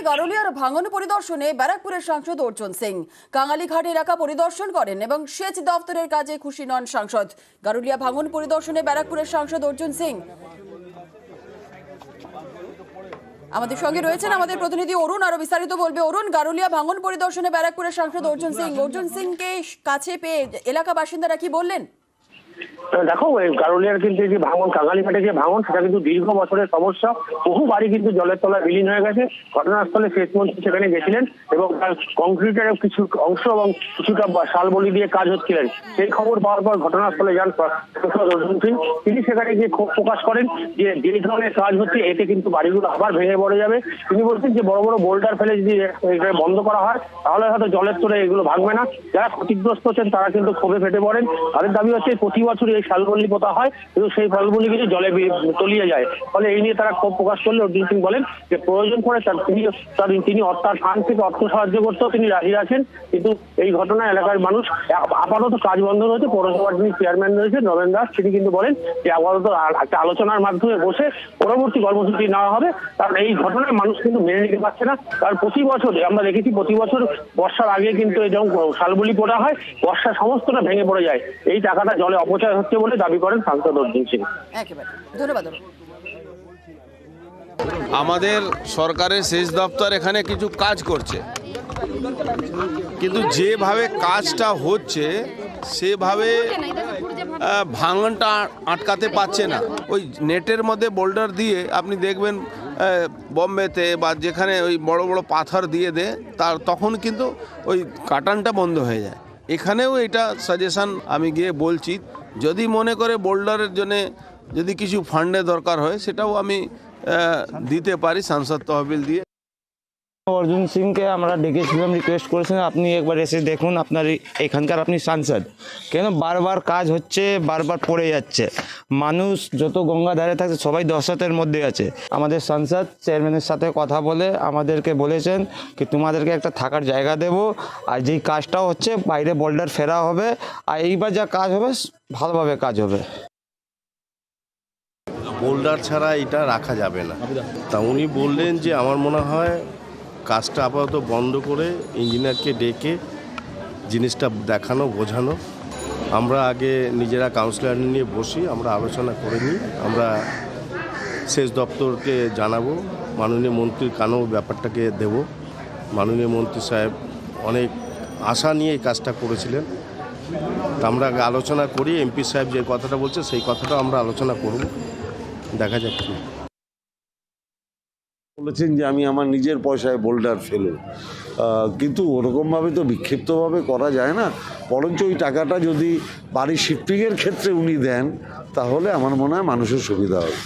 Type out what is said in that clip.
গারুলিয়ার ভাঙন পরিদর্শনে ব্যারাকপুরের সাংসদ অর্জুন সিং কাঙালিঘাট এলাকা পরিদর্শন করেন এবং সেচ দপ্তরের কাজে খুশি নন সাংসদ। গারুলিয়া ভাঙন পরিদর্শনে ব্যারাকপুরের সাংসদ অর্জুন সিং। আমাদের সঙ্গে রয়েছেন আমাদের প্রতিনিধি অরুণ, আরো বিস্তারিত বলবে। অরুণ, গারুলিয়া ভাঙন পরিদর্শনে ব্যারাকপুরের সাংসদ অর্জুন সিংকে কাছে পেয়ে এলাকা বাসিন্দারা কি বললেন? দেখো, গারুলিয়ার কিন্তু যে ভাঙন, কাঙালিঘাটে যে ভাঙন, সেটা কিন্তু দীর্ঘ বছরের সমস্যা। বহু বাড়ি কিন্তু জলের তলায় বিলীন হয়ে গেছে। ঘটনাস্থলে সেচ মন্ত্রী সেখানে গেছিলেন এবং তার কংক্রিটের কিছু অংশ এবং কিছুটা শালবলি দিয়ে কাজ হচ্ছিলেন। সেই খবর পাওয়ার পর ঘটনাস্থলে যান সাংসদ অর্জুন সিং। তিনি সেখানে গিয়ে ক্ষোভ প্রকাশ করেন যে যে ধরনের কাজ হচ্ছে এতে কিন্তু বাড়িগুলো আবার ভেঙে পড়ে যাবে। তিনি বলছেন যে বড় বড় বোল্ডার ফেলে যদি বন্ধ করা হয় তাহলে হয়তো জলের তোরে এগুলো ভাঙবে না। যারা ক্ষতিগ্রস্ত হচ্ছেন তারা কিন্তু ক্ষোভে ফেটে পড়েন। তাদের দাবি হচ্ছে প্রতি বছর এই শালবল্লি পোতা হয় কিন্তু সেই ফলগুলি কিন্তু জলে তলিয়ে যায়। ফলে এই নিয়ে তারা ক্ষোভ প্রকাশ করলে অর্জুন সিং বলেন যে প্রয়োজন পড়ে তিনি অর্থাৎ ফান্ড থেকে অর্থ সাহায্য করতেও তিনি রাজি আছেন। কিন্তু এই ঘটনায় এলাকার মানুষ আপাতত কাজ বন্ধ রয়েছে। পৌরসভার যিনি চেয়ারম্যান রয়েছে নবেন দাস, তিনি কিন্তু বলেন যে আপাতত একটা আলোচনার মাধ্যমে বসে পরবর্তী কর্মসূচি নেওয়া হবে। কারণ এই ঘটনায় মানুষ কিন্তু মেনে নিতে পারছে না। কারণ প্রতি বছর আমরা দেখেছি, প্রতি বছর বর্ষার আগে কিন্তু যেমন শালবলি পোড়া হয়, বর্ষা সমস্তটা ভেঙে পড়ে যায়। এই টাকাটা জলে অপচয় হচ্ছে বলে দাবি করেন সাংসদ অর্জুন সিং। একেবারে ধন্যবাদ। আমাদের সরকারের সেচ দপ্তর এখানে কিছু কাজ করছে, কিন্তু যেভাবে কাজটা হচ্ছে সেভাবে ভাঙনটা আটকাতে পারছে না। ওই নেটের মধ্যে বোল্ডার দিয়ে আপনি দেখবেন বম্বেতে বা যেখানে ওই বড় বড় পাথর দিয়ে দেয় তখন কিন্তু ওই কাটানটা বন্ধ হয়ে যায়। এখানেও এটা সাজেশন আমি গিয়ে বলছি, যদি মনে করে বোল্ডারের জন্যে যদি কিছু ফান্ডের দরকার হয় সেটাও আমি দিতে পারি সাংসদ তহবিল দিয়ে। অর্জুন সিংকে আমরা ডেকেছিলাম, রিকোয়েস্ট করেছিলাম আপনি একবার এসে দেখুন, আপনার এখানকার আপনি সাংসদ, কেন বারবার কাজ হচ্ছে, বারবার পড়ে যাচ্ছে। মানুষ যত গঙ্গা ধারে থাকছে সবাই দশাতের মধ্যে আছে। আমাদের সাংসদ চেয়ারম্যানের সাথে কথা বলে আমাদেরকে বলেছেন কি তোমাদেরকে একটা থাকার জায়গা দেব, আর যেই কাজটাও হচ্ছে বাইরে বোল্ডার ফেরা হবে, আর এইবার যা কাজ হবে ভালোভাবে কাজ হবে। বোল্ডার ছাড়া এটা রাখা যাবে না। তা উনি বললেন যে আমার মনে হয় কাজটা আপাতত বন্ধ করে ইঞ্জিনিয়ারকে ডেকে জিনিসটা দেখানো, বোঝানো। আমরা আগে নিজেরা কাউন্সিলর নিয়ে বসি, আমরা আলোচনা করে নিই, আমরা সেচ দপ্তরকে জানাবো, মাননীয় মন্ত্রীর কানেও ব্যাপারটাকে দেব। মাননীয় মন্ত্রী সাহেব অনেক আশা নিয়ে এই কাজটা করেছিলেন। তা আমরা আগে আলোচনা করি, এমপি সাহেব যে কথাটা বলছে সেই কথাটা আমরা আলোচনা করব, দেখা যাক কি। বলেছেন যে আমি আমার নিজের পয়সায় বোল্ডার ফেলো, কিন্তু ওরকমভাবে তো বিক্ষিপ্তভাবে করা যায় না। বরঞ্চ ওই টাকাটা যদি বাড়ি শিফটিংয়ের ক্ষেত্রে উনি দেন তাহলে আমার মনে হয় মানুষের সুবিধা হবে।